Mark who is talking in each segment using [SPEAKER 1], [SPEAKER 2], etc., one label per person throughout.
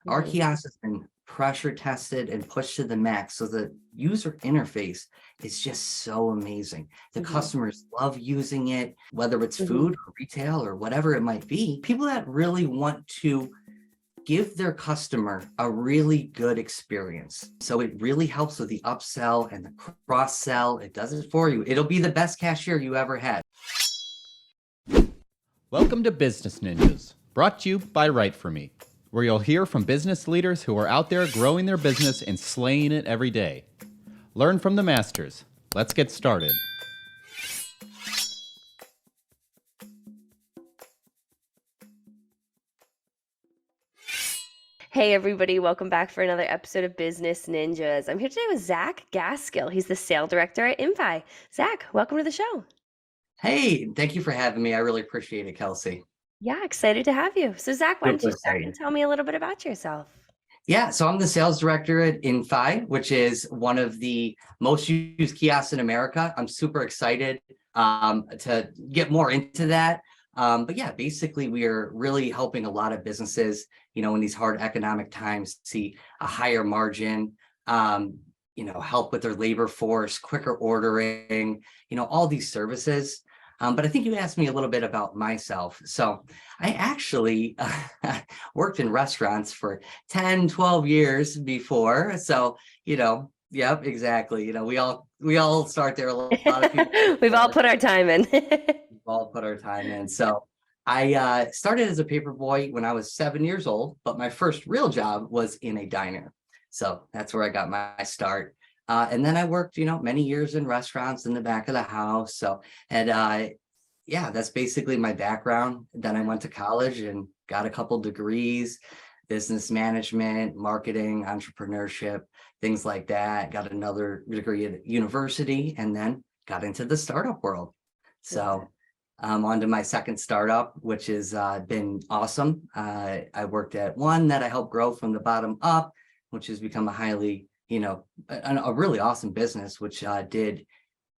[SPEAKER 1] Our
[SPEAKER 2] Mhm.
[SPEAKER 1] kiosk has been pressure tested and pushed to the max. So the user interface is just so amazing. The
[SPEAKER 2] Mhm.
[SPEAKER 1] customers love using it, whether it's
[SPEAKER 2] Mhm.
[SPEAKER 1] food or retail or whatever it might be. People that really want to give their customer a really good experience. So it really helps with the upsell and the cross sell. It does it for you. It'll be the best cashier you ever had.
[SPEAKER 3] Welcome to Business Ninjas, brought to you by WriteForMe, where you'll hear from business leaders who are out there growing their business and slaying it every day. Learn from the masters. Let's get started.
[SPEAKER 2] Hey everybody, welcome back for another episode of Business Ninjas. I'm here today with Zach Gaskill. He's the sales director at INFI. Zach, welcome to the show.
[SPEAKER 1] Hey, thank you for having me. I really appreciate it, Kelsey.
[SPEAKER 2] Yeah, excited to have you. So Zach, why don't
[SPEAKER 1] Super
[SPEAKER 2] you start and
[SPEAKER 1] excited.
[SPEAKER 2] tell me a little bit about yourself?
[SPEAKER 1] Yeah, so I'm the sales director at INFI, which is one of the most used kiosks in America. I'm super excited to get more into that. But yeah, basically, we are really helping a lot of businesses, in these hard economic times, see a higher margin, help with their labor force, quicker ordering, all these services. But I think you asked me a little bit about myself. So I actually worked in restaurants for 10, 12 years before. So, yep, exactly. We all start there. A lot of people
[SPEAKER 2] We've all put our time in.
[SPEAKER 1] we've all put our time in. So I started as a paper boy when I was 7 years old, but my first real job was in a diner. So that's where I got my start. And then I worked, many years in restaurants in the back of the house. So, and yeah, that's basically my background. Then I went to college and got a couple degrees, business management, marketing, entrepreneurship, things like that. Got another degree at university and then got into the startup world. So I'm on to my second startup, which has been awesome. I worked at one that I helped grow from the bottom up, which has become a highly, a really awesome business, which did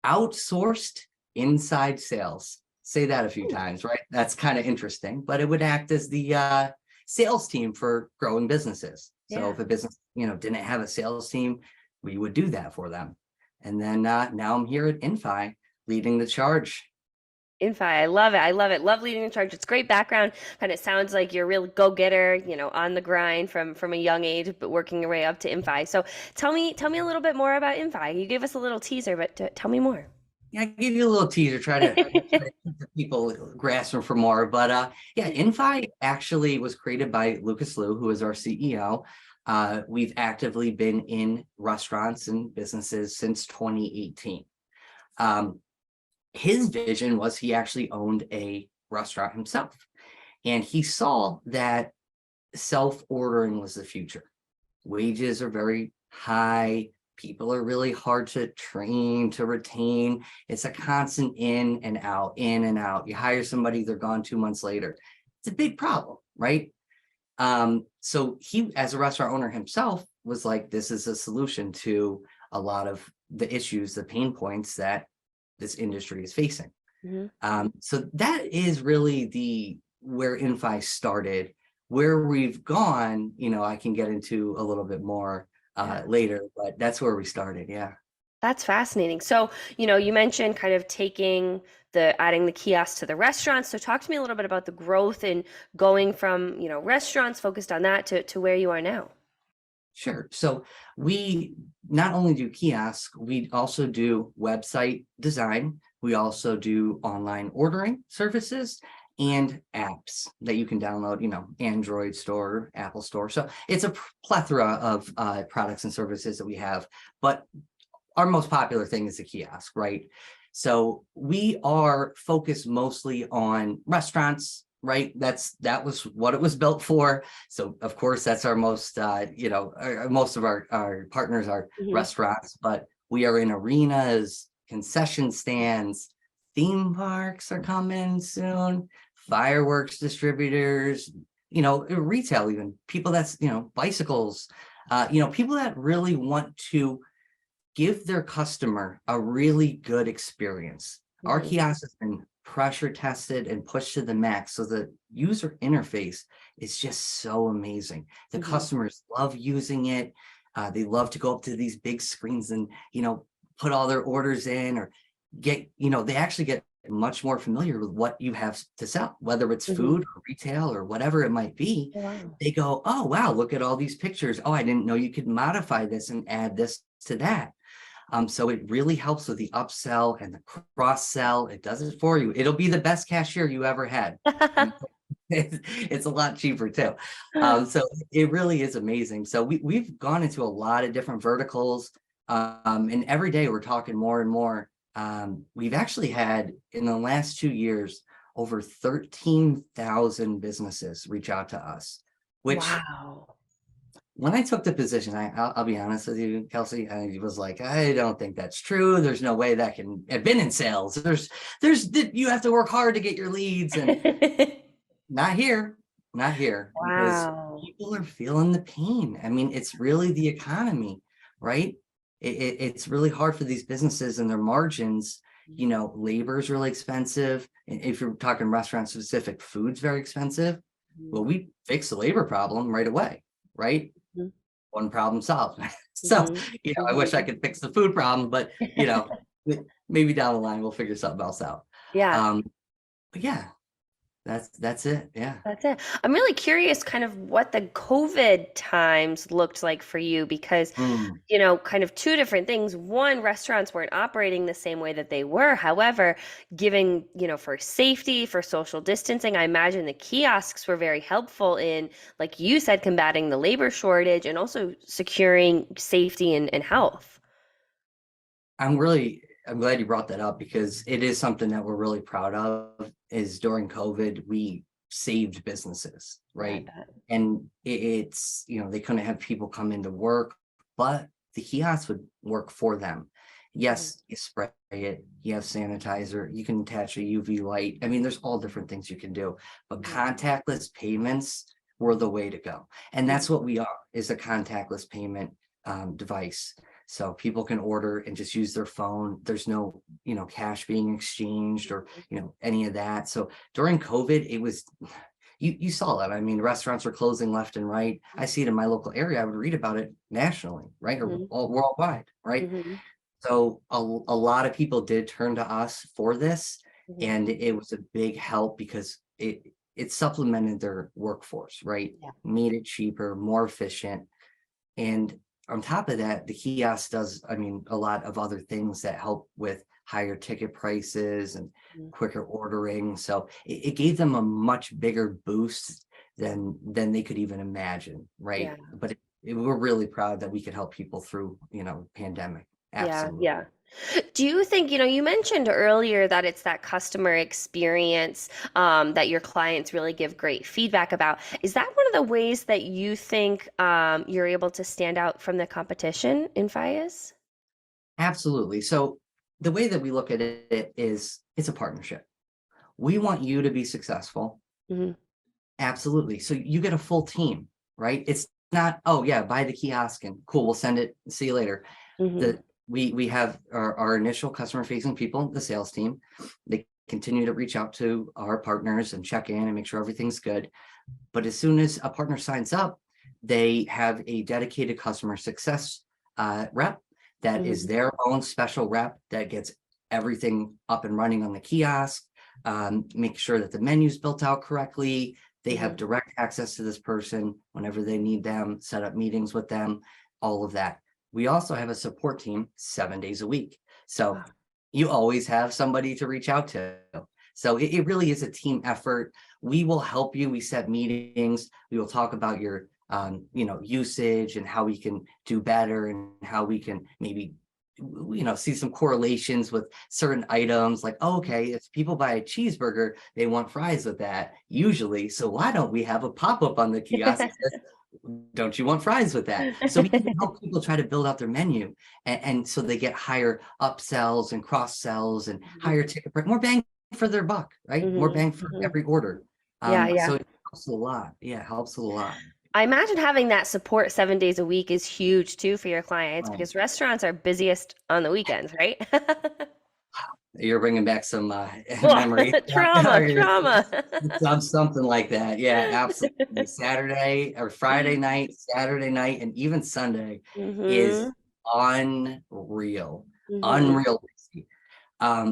[SPEAKER 1] outsourced inside sales. Say that a few times, right? That's kind of interesting, but it would act as the sales team for growing businesses. So
[SPEAKER 2] Yeah.
[SPEAKER 1] if a business, didn't have a sales team, we would do that for them. And then now I'm here at INFI leading the charge.
[SPEAKER 2] INFI, I love it. I love it. Love leading the charge. It's great background. Kind of sounds like you're a real go-getter, on the grind from a young age, but working your way up to INFI. So tell me a little bit more about INFI. You gave us a little teaser, but tell me more.
[SPEAKER 1] Yeah, I give you a little teaser, try to keep the people grasping for more. But yeah, INFI actually was created by Lucas Liu, who is our CEO. We've actively been in restaurants and businesses since 2018. His vision was he actually owned a restaurant himself, and he saw that self-ordering was the future. Wages are very high. People are really hard to train, to retain. It's a constant in and out, in and out. You hire somebody, they're gone 2 months later. It's a big problem, right? So he, as a restaurant owner himself, was like, this is a solution to a lot of the issues, the pain points that this industry is facing.
[SPEAKER 2] Mm-hmm.
[SPEAKER 1] So that is really where INFI started. Where we've gone, I can get into a little bit more later, but that's where we started. Yeah.
[SPEAKER 2] That's fascinating. So, you mentioned kind of adding the kiosk to the restaurants. So talk to me a little bit about the growth and going from, restaurants focused on that to where you are now.
[SPEAKER 1] Sure. So we not only do kiosks, we also do website design. We also do online ordering services and apps that you can download, Android store, Apple store. So it's a plethora of products and services that we have, but our most popular thing is the kiosk, right? So we are focused mostly on restaurants, right? That was what it was built for. So of course, that's our most, most of our partners are restaurants, but we are in arenas, concession stands, theme parks are coming soon, fireworks distributors, retail, even people that's, bicycles, people that really want to give their customer a really good experience. Our kiosk has been pressure tested and pushed to the max. So the user interface is just so amazing. The
[SPEAKER 2] Mhm.
[SPEAKER 1] customers love using it. They love to go up to these big screens and, put all their orders in, or they actually get much more familiar with what you have to sell, whether it's
[SPEAKER 2] Mhm.
[SPEAKER 1] food or retail or whatever it might be.
[SPEAKER 2] Oh, wow.
[SPEAKER 1] They go, oh, wow, look at all these pictures. Oh, I didn't know you could modify this and add this to that. So it really helps with the upsell and the cross sell. It does it for you. It'll be the best cashier you ever had. And it's a lot cheaper too. So it really is amazing. So we've gone into a lot of different verticals. And every day we're talking more and more. We've actually had in the last 2 years over 13,000 businesses reach out to us, which
[SPEAKER 2] Wow.
[SPEAKER 1] when I took the position, I'll be honest with you, Kelsey, I was like, I don't think that's true. There's no way that can have been in sales. You have to work hard to get your leads, and not here, not here, because
[SPEAKER 2] Wow.
[SPEAKER 1] people are feeling the pain. I mean, it's really the economy, right? It's really hard for these businesses and their margins. Labor is really expensive. And if you're talking restaurant specific, food's very expensive. Well, we fix the labor problem right away, right?
[SPEAKER 2] Mhm.
[SPEAKER 1] One problem solved. So,
[SPEAKER 2] Mhm.
[SPEAKER 1] I wish I
[SPEAKER 2] Mhm.
[SPEAKER 1] could fix the food problem, but maybe down the line we'll figure something else out.
[SPEAKER 2] Yeah.
[SPEAKER 1] But yeah, that's it. Yeah.
[SPEAKER 2] That's it. I'm really curious kind of what the COVID times looked like for you because,
[SPEAKER 1] Mm.
[SPEAKER 2] kind of two different things. One, restaurants weren't operating the same way that they were. However, giving, for safety, for social distancing, I imagine the kiosks were very helpful in, like you said, combating the labor shortage and also securing safety and health.
[SPEAKER 1] I'm glad you brought that up, because it is something that we're really proud of. Is during COVID, we saved businesses,
[SPEAKER 2] Yeah, I
[SPEAKER 1] right?
[SPEAKER 2] bet.
[SPEAKER 1] And it's, they couldn't have people come into work, but the kiosks would work for them.
[SPEAKER 2] Mhm.
[SPEAKER 1] Yes, you spray it, you have sanitizer, you can attach a UV light. I mean, there's all different things you can do, but
[SPEAKER 2] Yeah.
[SPEAKER 1] contactless payments were the way to go. And that's what we are, is a contactless payment device. So people can order and just use their phone. There's no, cash being exchanged or, any of that. So during COVID, it was, you saw that. I mean, restaurants were closing left and right. I see it in my local area. I would read about it nationally, right? Or
[SPEAKER 2] Mhm.
[SPEAKER 1] all worldwide, right?
[SPEAKER 2] Mhm.
[SPEAKER 1] So a lot of people did turn to us for this,
[SPEAKER 2] Mhm.
[SPEAKER 1] and it was a big help because it supplemented their workforce, right?
[SPEAKER 2] Yeah.
[SPEAKER 1] Made it cheaper, more efficient. And on top of that, the kiosk does, I mean, a lot of other things that help with higher ticket prices and
[SPEAKER 2] Mhm.
[SPEAKER 1] quicker ordering. So it gave them a much bigger boost than they could even imagine, right?
[SPEAKER 2] Yeah.
[SPEAKER 1] But we're really proud that we could help people through, pandemic.
[SPEAKER 2] Yeah,
[SPEAKER 1] Absolutely.
[SPEAKER 2] yeah. Do you think, you mentioned earlier that it's that customer experience that your clients really give great feedback about. Is that one of the ways that you think you're able to stand out from the competition in FIAS?
[SPEAKER 1] Absolutely. So the way that we look at it is it's a partnership. We want you to be successful.
[SPEAKER 2] Hmm.
[SPEAKER 1] Absolutely. So you get a full team, right? It's not, oh yeah, buy the kiosk and cool, we'll send it, see you later.
[SPEAKER 2] Hmm.
[SPEAKER 1] We have our initial customer facing people, the sales team. They continue to reach out to our partners and check in and make sure everything's good. But as soon as a partner signs up, they have a dedicated customer success rep that is
[SPEAKER 2] Hmm.
[SPEAKER 1] their own special rep that gets everything up and running on the kiosk, make sure that the menu's built out correctly. They have
[SPEAKER 2] Hmm.
[SPEAKER 1] direct access to this person whenever they need them, set up meetings with them, all of that. We also have a support team 7 days a week. So you always have somebody to reach out to. So it really is a team effort. We will help you. We set meetings. We will talk about your usage and how we can do better and how we can maybe see some correlations with certain items, like, oh, okay, if people buy a cheeseburger, they want fries with that usually. So why don't we have a pop-up on the kiosk that says, don't you want fries with that? So we can help people try to build out their menu, and so they get higher upsells and cross sells and higher ticket price, more bang for their buck, right? More
[SPEAKER 2] Hmm.
[SPEAKER 1] bang for
[SPEAKER 2] Hmm.
[SPEAKER 1] every order.
[SPEAKER 2] Yeah, yeah.
[SPEAKER 1] So it helps a lot. Yeah, it helps a lot.
[SPEAKER 2] I imagine having that support 7 days a week is huge too for your clients
[SPEAKER 1] Um,
[SPEAKER 2] because restaurants are busiest on the weekends, right?
[SPEAKER 1] You're bringing back some
[SPEAKER 2] Oh,
[SPEAKER 1] memories.
[SPEAKER 2] trauma.
[SPEAKER 1] Something like that. Yeah, absolutely. Saturday or Friday night, Saturday night, and even Sunday is
[SPEAKER 2] Mm-hmm.
[SPEAKER 1] unreal,
[SPEAKER 2] Mm-hmm.
[SPEAKER 1] unreal busy.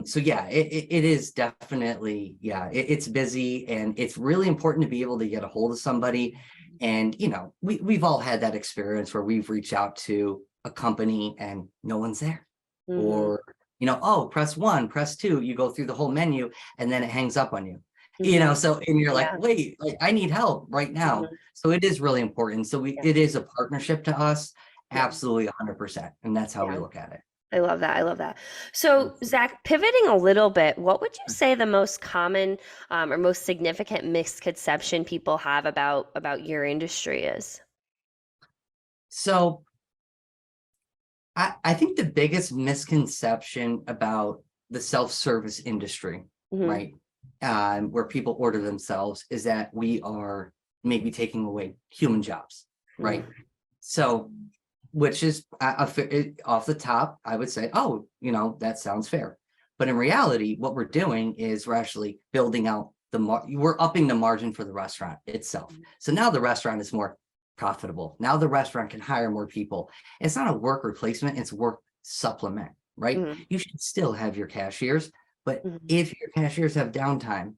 [SPEAKER 1] So yeah, it is definitely, yeah, it's busy, and it's really important to be able to get a hold of somebody. And, we've all had that experience where we've reached out to a company and no one's there.
[SPEAKER 2] Mm-hmm.
[SPEAKER 1] Or, oh, press one, press two, you go through the whole menu and then it hangs up on you.
[SPEAKER 2] Mm-hmm.
[SPEAKER 1] And you're like,
[SPEAKER 2] Yeah.
[SPEAKER 1] wait, like I need help right now.
[SPEAKER 2] Mm-hmm.
[SPEAKER 1] So it is really important. So
[SPEAKER 2] Yeah.
[SPEAKER 1] it is a partnership to us,
[SPEAKER 2] Yeah.
[SPEAKER 1] absolutely 100%. And that's how we
[SPEAKER 2] Yeah.
[SPEAKER 1] look at it.
[SPEAKER 2] I love that. I love that. So, Zach, pivoting a little bit, what would you say the most common or most significant misconception people have about your industry is?
[SPEAKER 1] So I think the biggest misconception about the self-service industry,
[SPEAKER 2] Mm-hmm.
[SPEAKER 1] right, where people order themselves, is that we are maybe taking away human jobs, right? So, which is off the top, I would say, oh, that sounds fair. But in reality, what we're doing is we're actually building out we're upping the margin for the restaurant itself. So now the restaurant is more profitable. Now the restaurant can hire more people. It's not a work replacement, it's work supplement, right?
[SPEAKER 2] Mm-hmm.
[SPEAKER 1] You should still have your cashiers, but
[SPEAKER 2] Mm-hmm.
[SPEAKER 1] if your cashiers have downtime,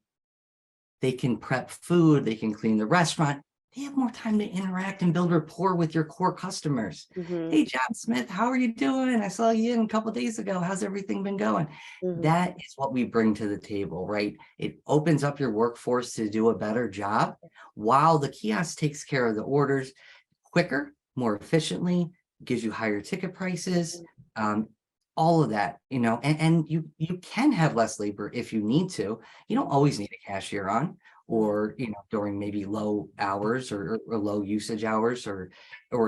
[SPEAKER 1] they can prep food, they can clean the restaurant. They have more time to interact and build rapport with your core customers.
[SPEAKER 2] Mm-hmm.
[SPEAKER 1] Hey, John Smith, how are you doing? I saw you in a couple of days ago. How's everything been going?
[SPEAKER 2] Mm-hmm.
[SPEAKER 1] That is what we bring to the table, right? It opens up your workforce to do a better job while the kiosk takes care of the orders quicker, more efficiently, gives you higher ticket prices, all of that, and you can have less labor if you need to. You don't always need a cashier on, or during maybe low hours or low usage hours, or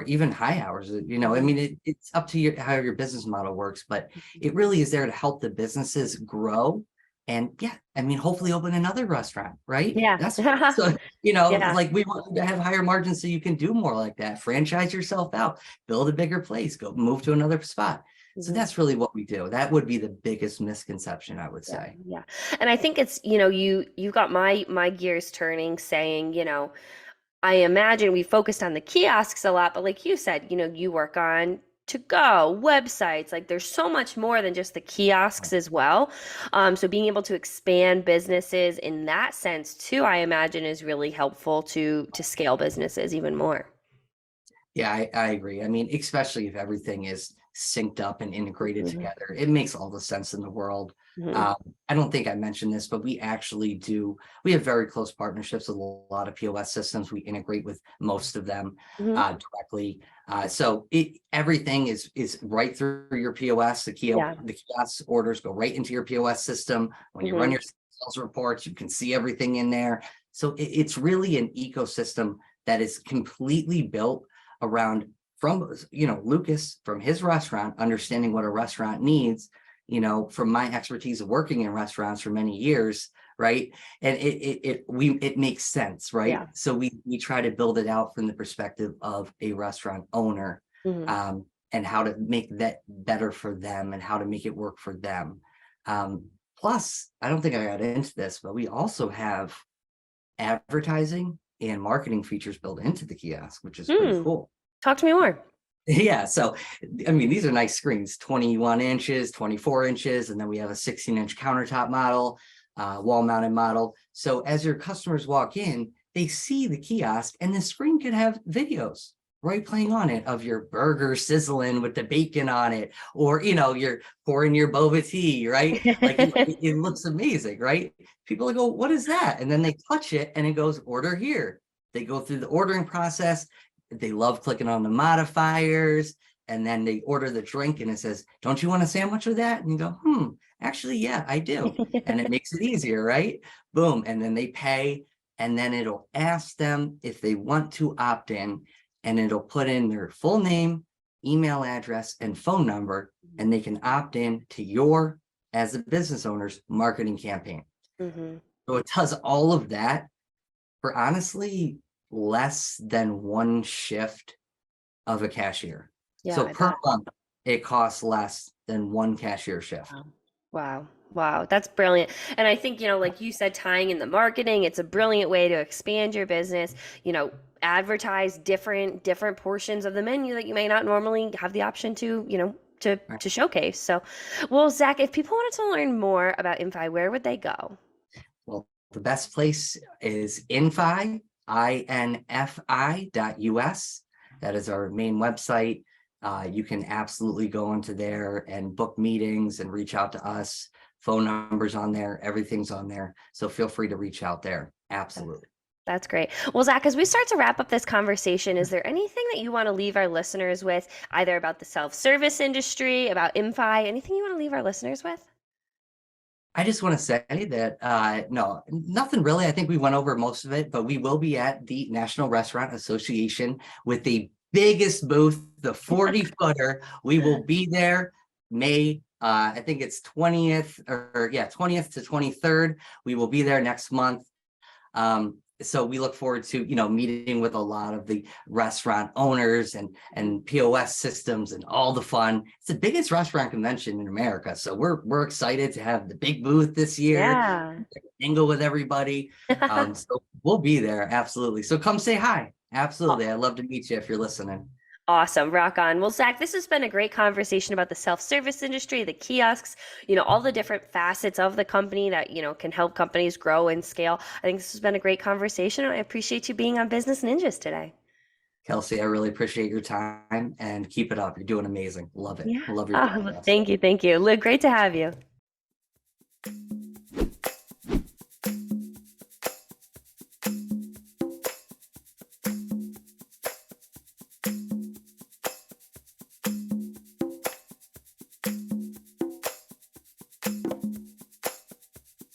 [SPEAKER 1] even high hours. I mean, it's up to how your business model works, but it really is there to help the businesses grow. And yeah, I mean, hopefully open another restaurant, right?
[SPEAKER 2] Yeah.
[SPEAKER 1] That's so,
[SPEAKER 2] Yeah.
[SPEAKER 1] like we want you to have higher margins so you can do more like that. Franchise yourself out, build a bigger place, go move to another spot. So
[SPEAKER 2] Mm-hmm.
[SPEAKER 1] that's really what we do. That would be the biggest misconception, I would
[SPEAKER 2] Yeah,
[SPEAKER 1] say.
[SPEAKER 2] yeah. And I think it's, you got my gears turning saying, I imagine we focused on the kiosks a lot, but like you said, you work on to go websites. Like there's so much more than just the kiosks as well. So being able to expand businesses in that sense too, I imagine is really helpful to scale businesses even more.
[SPEAKER 1] Yeah, I agree. I mean, especially if everything is synced up and integrated
[SPEAKER 2] Hmm.
[SPEAKER 1] together, it makes all the sense in the world.
[SPEAKER 2] Hmm.
[SPEAKER 1] Um, I don't think I mentioned this, but we have very close partnerships with a lot of POS systems. We integrate with most of them
[SPEAKER 2] Hmm.
[SPEAKER 1] directly. So everything is right through your POS.
[SPEAKER 2] Yeah.
[SPEAKER 1] The kiosk orders go right into your POS system. When you run
[SPEAKER 2] Hmm.
[SPEAKER 1] your sales reports, you can see everything in there. So it's really an ecosystem that is completely built around, from Lucas, from his restaurant, understanding what a restaurant needs, from my expertise of working in restaurants for many years, right? And it makes sense, right?
[SPEAKER 2] Yeah.
[SPEAKER 1] So we try to build it out from the perspective of a restaurant owner,
[SPEAKER 2] Hmm.
[SPEAKER 1] and how to make that better for them and how to make it work for them. Plus, I don't think I got into this, but we also have advertising and marketing features built into the kiosk, which is pretty
[SPEAKER 2] Hmm.
[SPEAKER 1] cool.
[SPEAKER 2] Talk to me more.
[SPEAKER 1] Yeah, so I mean, these are nice screens, 21 inches, 24 inches, and then we have a 16-inch countertop model, wall-mounted model. So as your customers walk in, they see the kiosk, and the screen can have videos right playing on it of your burger sizzling with the bacon on it, or you're pouring your boba tea, right? Like it looks amazing, right? People go, what is that? And then they touch it and it goes, order here. They go through the ordering process. They love clicking on the modifiers, and then they order the drink and it says, don't you want a sandwich with that? And you go, actually, yeah, I do. And it makes it easier, right? Boom. And then they pay, and then it'll ask them if they want to opt in, and it'll put in their full name, email address, and phone number, and they can opt in to your, as a business owner's, marketing campaign.
[SPEAKER 2] Hmm.
[SPEAKER 1] So it does all of that for honestly less than one shift of a cashier.
[SPEAKER 2] Yeah,
[SPEAKER 1] So
[SPEAKER 2] I
[SPEAKER 1] per
[SPEAKER 2] bet.
[SPEAKER 1] month, it costs less than one cashier shift.
[SPEAKER 2] Wow. Wow. Wow, that's brilliant. And I think, like you said, tying in the marketing, it's a brilliant way to expand your business, advertise different portions of the menu that you may not normally have the option to,
[SPEAKER 1] Right.
[SPEAKER 2] to showcase. So, well, Zach, if people wanted to learn more about INFI, where would they go?
[SPEAKER 1] Well, the best place is INFI, INFI.us. That is our main website. You can absolutely go into there and book meetings and reach out to us. Phone numbers on there, everything's on there. So feel free to reach out there. Absolutely.
[SPEAKER 2] That's great. Well, Zach, as we start to wrap up this conversation, is there anything that you want to leave our listeners with, either about the self-service industry, about INFI, anything you want to leave our listeners with?
[SPEAKER 1] I just want to say that, no, nothing really. I think we went over most of it, but we will be at the National Restaurant Association with the biggest booth, the 40-footer. We will be there May, I think it's 20th or 20th to 23rd. We will be there next month. So we look forward to, meeting with a lot of the restaurant owners and POS systems and all the fun. It's the biggest restaurant convention in America. So we're excited to have the big booth this year,
[SPEAKER 2] Yeah.
[SPEAKER 1] mingle with everybody. So we'll be there. Absolutely. So come say hi. Absolutely. I'd love to meet you if you're listening.
[SPEAKER 2] Awesome. Rock on. Well, Zach, this has been a great conversation about the self-service industry, the kiosks, all the different facets of the company that, can help companies grow and scale. I think this has been a great conversation. I appreciate you being on Business Ninjas today.
[SPEAKER 1] Kelsey, I really appreciate your time and keep it up. You're doing amazing. Love it.
[SPEAKER 2] Yeah.
[SPEAKER 1] I love your
[SPEAKER 2] Oh,
[SPEAKER 1] podcast.
[SPEAKER 2] thank you. Thank you. Great to have you.